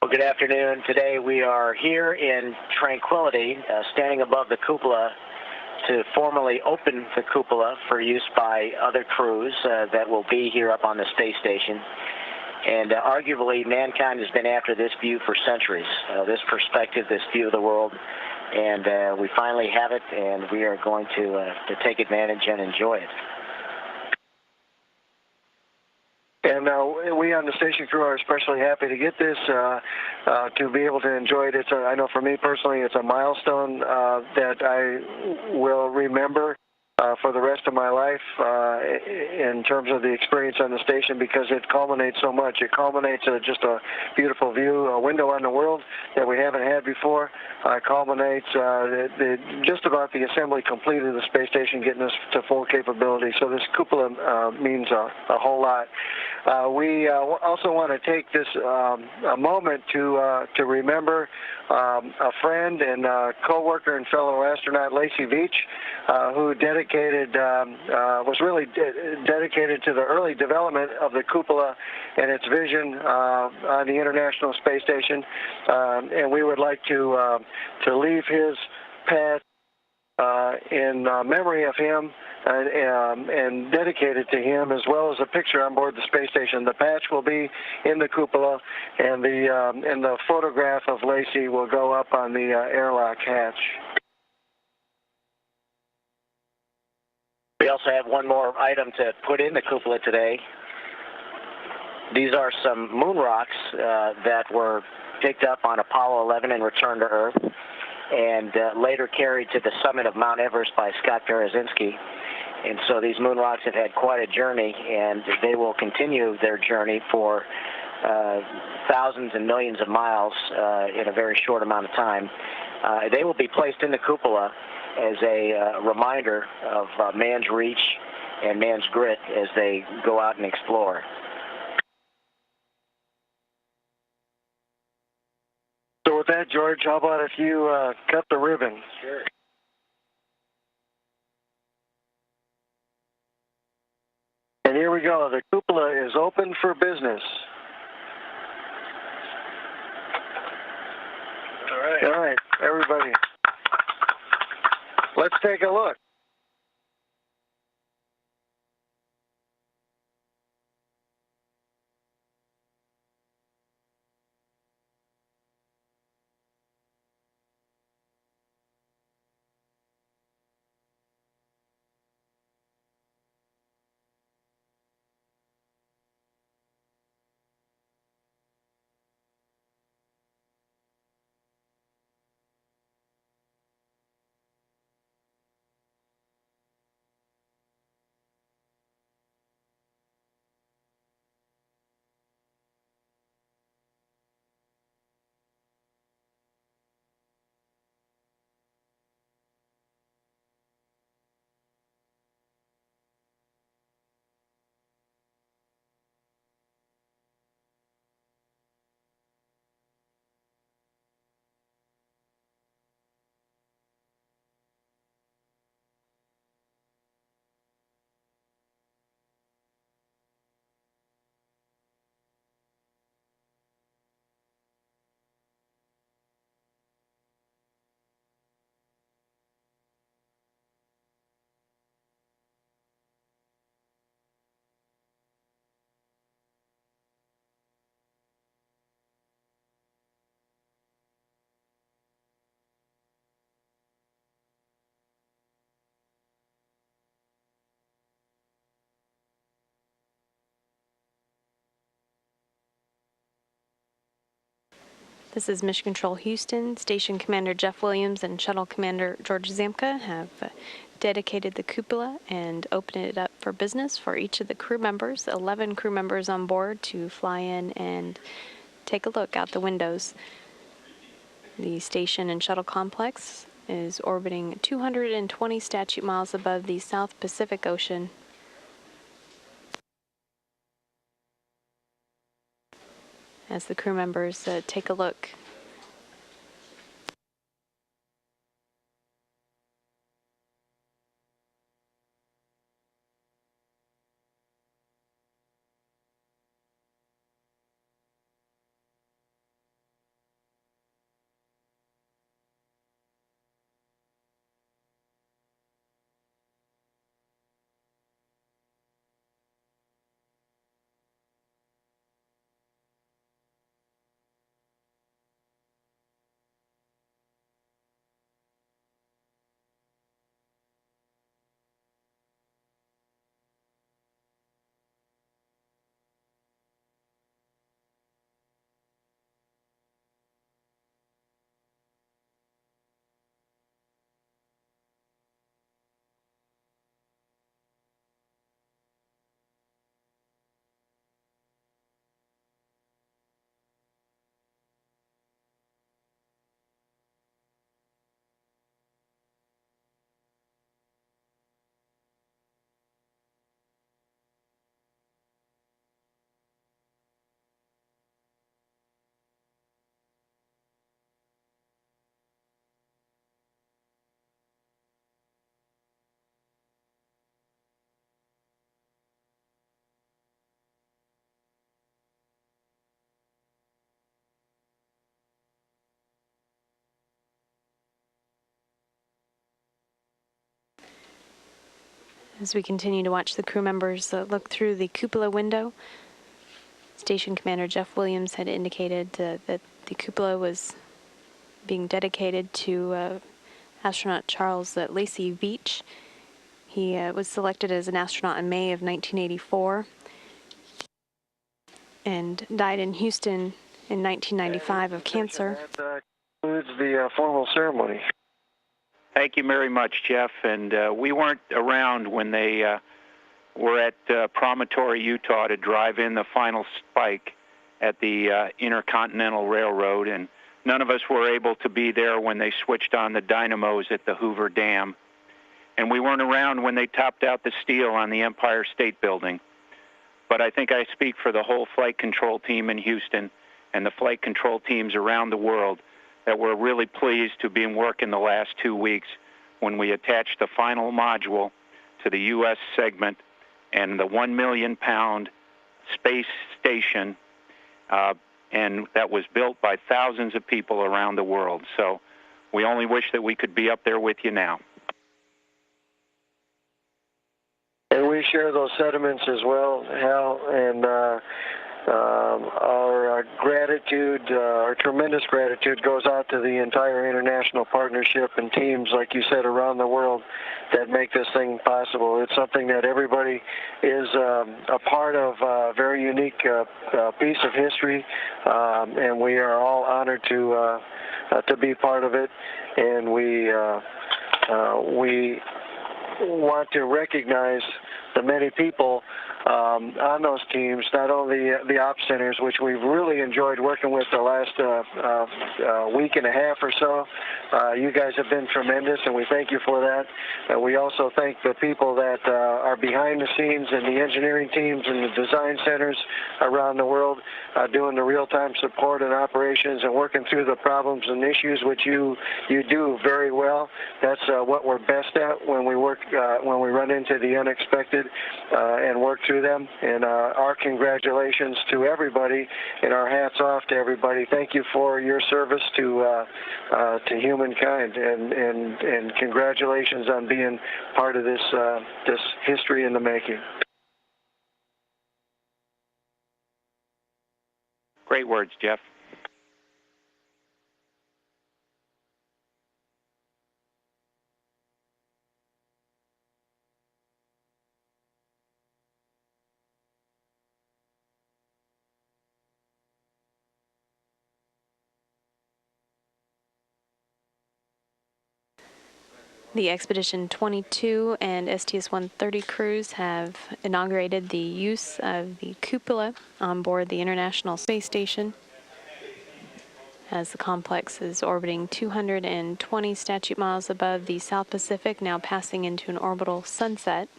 Well, good afternoon. Today we are here in Tranquility, standing above the cupola to formally open the cupola for use by other crews that will be here up on the space station. And arguably, mankind has been after this view for centuries, this perspective, this view of the world. And we finally have it, and we are going to take advantage and enjoy it. And we on the station crew are especially happy to get this, to be able to enjoy it. I know for me personally, it's a milestone that I will remember for the rest of my life in terms of the experience on the station, because it culminates so much. It culminates just a beautiful view, a window on the world that we haven't had before. It culminates just about the assembly complete of the space station, getting us to full capability. So this cupola means a whole lot. We also want to take this a moment to remember a friend and co-worker and fellow astronaut, Lacey Veach, who was really dedicated to the early development of the cupola and its vision on the International Space Station. And we would like to leave his path in memory of him and dedicated to him, as well as a picture on board the space station. The patch will be in the cupola, and the photograph of Lacey will go up on the airlock hatch. We also have one more item to put in the cupola today. These are some moon rocks that were picked up on Apollo 11 and returned to Earth, and later carried to the summit of Mount Everest by Scott Parazynski. And so these moon rocks have had quite a journey, and they will continue their journey for thousands and millions of miles in a very short amount of time. They will be placed in the cupola as a reminder of man's reach and man's grit as they go out and explore. So with that, George, how about if you cut the ribbon? Sure. And here we go. The cupola is open for business. All right, everybody. Let's take a look. This is Mission Control Houston. Station Commander Jeff Williams and Shuttle Commander George Zamka have dedicated the cupola and opened it up for business for each of the crew members, 11 crew members on board, to fly in and take a look out the windows. The station and shuttle complex is orbiting 220 statute miles above the South Pacific Ocean. As the crew members take a look. As we continue to watch the crew members look through the cupola window, Station Commander Jeff Williams had indicated that the cupola was being dedicated to astronaut Charles Lacey Veach. He was selected as an astronaut in May of 1984 and died in Houston in 1995 of cancer. That concludes the formal ceremony. Thank you very much, Jeff. And we weren't around when they were at Promontory, Utah to drive in the final spike at the Intercontinental Railroad, and none of us were able to be there when they switched on the dynamos at the Hoover Dam. And we weren't around when they topped out the steel on the Empire State Building. But I think I speak for the whole flight control team in Houston and the flight control teams around the world that we're really pleased to be in work in the last 2 weeks when we attached the final module to the U.S. segment and the 1 million pound space station, and that was built by thousands of people around the world. So we only wish that we could be up there with you now. And we share those sentiments as well, Hal, and our gratitude, our tremendous gratitude goes out to the entire international partnership and teams, like you said, around the world that make this thing possible. It's something that everybody is a part of, a very unique piece of history, and we are all honored to be part of it. And we want to recognize the many people on those teams, not only the ops centers, which we've really enjoyed working with the last week and a half or so. You guys have been tremendous, and we thank you for that. We also thank the people that are behind the scenes and the engineering teams and the design centers around the world doing the real-time support and operations and working through the problems and issues, which you do very well. That's what we're best at when we work, when we run into the unexpected and work through them. And our congratulations to everybody, and our hats off to everybody. Thank you for your service to humankind, and congratulations on being part of this this history in the making. Great words, Jeff. The Expedition 22 and STS-130 crews have inaugurated the use of the cupola on board the International Space Station as the complex is orbiting 220 statute miles above the South Pacific, now passing into an orbital sunset.